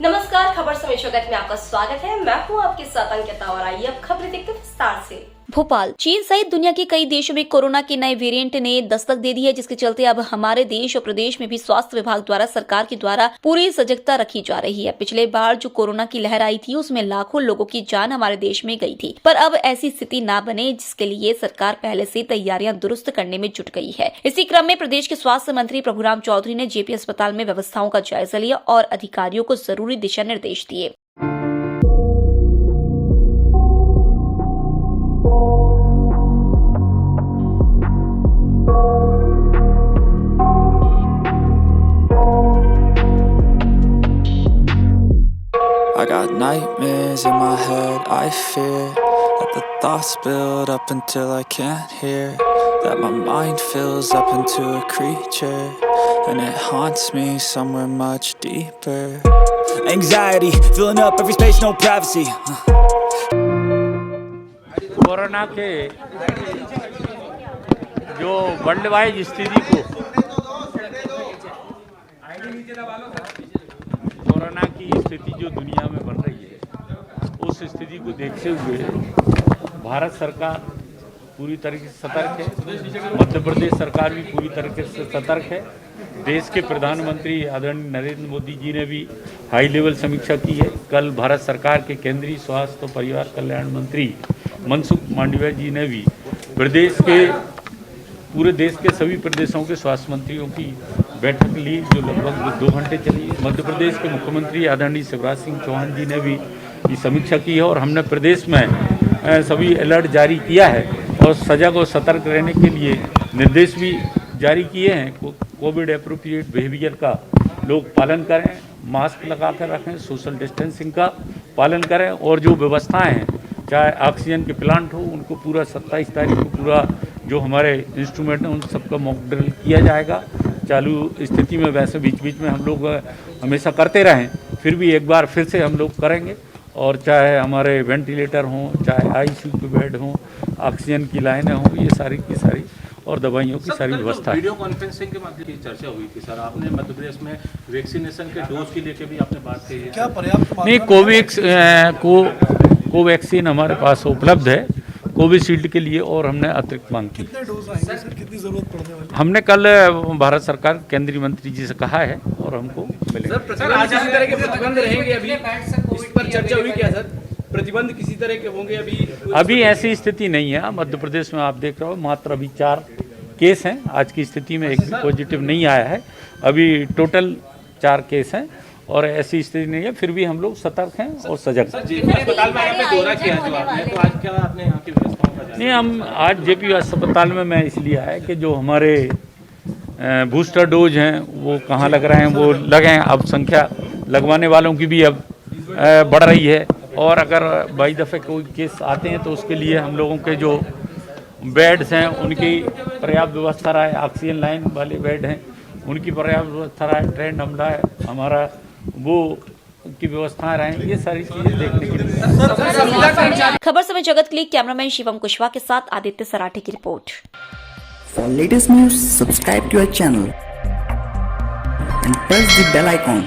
नमस्कार, खबर समय जगत में आपका स्वागत है। मैं हूं आपके साथ अंकिता और आइए अब खबरें देखते हैं विस्तार से। भोपाल। चीन सहित दुनिया के कई देशों में कोरोना के नए वेरिएंट ने दस्तक दे दी है, जिसके चलते अब हमारे देश और प्रदेश में भी स्वास्थ्य विभाग द्वारा सरकार के द्वारा पूरी सजगता रखी जा रही है। पिछले बार जो कोरोना की लहर आई थी उसमें लाखों लोगों की जान हमारे देश में गई थी, पर अब ऐसी स्थिति न बने, जिसके लिए सरकार पहले से तैयारियां दुरुस्त करने में जुट गई है। इसी क्रम में प्रदेश के स्वास्थ्य मंत्री प्रभुराम चौधरी ने जेपी अस्पताल में व्यवस्थाओं का जायजा लिया और अधिकारियों को जरूरी दिशा निर्देश दिए। I got nightmares in my head, I fear that the thoughts build up until I can't hear, that my mind fills up into a creature, and it haunts me somewhere much deeper. Anxiety, filling up every space, no privacy. Corona के जो world wide स्थिति को, corona की स्थिति जो दुनिया में बन रही है, उस स्थिति को देखते हुए भारत सरकार पूरी तरीके से सतर्क है। मध्य प्रदेश सरकार भी पूरी तरीके से सतर्क है। देश के प्रधानमंत्री आदरणीय नरेंद्र मोदी जी ने भी हाई लेवल समीक्षा की है। कल भारत सरकार के केंद्रीय स्वास्थ्य और परिवार कल्याण मंत्री मनसुख मांडविया जी ने भी पूरे देश के सभी प्रदेशों के स्वास्थ्य मंत्रियों की बैठक ली, जो लगभग 2 घंटे चली। मध्य प्रदेश के मुख्यमंत्री आदरणीय शिवराज सिंह चौहान जी ने भी ये समीक्षा की है और हमने प्रदेश में सभी अलर्ट जारी किया है और सजग और सतर्क रहने के लिए निर्देश भी जारी किए हैं। कोविड एप्रोप्रिएट बिहेवियर का लोग पालन करें, मास्क लगा कर रखें, सोशल डिस्टेंसिंग का पालन करें और जो व्यवस्थाएं हैं, चाहे ऑक्सीजन के प्लांट हो, उनको पूरा 27 तारीख को पूरा जो हमारे इंस्ट्रूमेंट हैं उन सबका मॉक ड्रिल किया जाएगा। चालू स्थिति में वैसे बीच बीच में हम लोग हमेशा करते रहें, फिर भी एक बार फिर से हम लोग करेंगे। और चाहे हमारे वेंटिलेटर हों, चाहे आईसीयू के बेड हों, ऑक्सीजन की लाइनें हों, ये सारी की सारी और दवाइयों की सारी व्यवस्था है। वीडियो कॉन्फ्रेंसिंग के माध्यम से चर्चा हुई थी सर, आपने मध्य प्रदेश में वैक्सीनेशन के डोज की लेके भी आपने बात की है। क्या पर्याप्त नहीं, कोवैक्सीन हमारे पास उपलब्ध है कोविशील्ड के लिए और हमने अतिरिक्त मांग की। कितने डोज आएंगे सर, कितनी जरूरत पड़ने वाली? हमने कल भारत सरकार केंद्रीय मंत्री जी से कहा है और हमको मिलेगा। सर, आज किसी तरह के प्रतिबंध रहेंगे? अभी इस पर चर्चा हुई क्या सर? प्रतिबंध किसी तरह के होंगे? अभी ऐसी स्थिति नहीं है। मध्य प्रदेश में आप देख रहे हो मात्र अभी 4 केस हैं। आज की स्थिति में एक भी पॉजिटिव नहीं आया है। अभी टोटल 4 केस हैं और ऐसी स्थिति नहीं है। फिर भी हम लोग सतर्क हैं और सजग हैं। अस्पताल में आपने दौरा किया जो आपने, तो आज क्या आपने यहाँ की व्यवस्थाओं का? नहीं, हम आज जेपी अस्पताल में मैं इसलिए आया कि जो हमारे बूस्टर डोज हैं वो कहाँ लग रहे हैं, वो लगे हैं। अब संख्या लगवाने वालों की भी अब बढ़ रही है और अगर बाई दफ़े कोई केस आते हैं तो उसके लिए हम लोगों के जो बेड्स हैं उनकी पर्याप्त व्यवस्था रहे, ऑक्सीजन लाइन वाले बेड हैं उनकी पर्याप्त व्यवस्था रहे, ट्रेंड अमला है हमारा वो की व्यवस्थाएं रहें, ये सारी चीजें देखने के लिए। खबर समय जगत के लिए कैमरामैन शिवम कुशवाहा के साथ आदित्य सराठे की report. For latest news, subscribe to our channel and press the bell icon.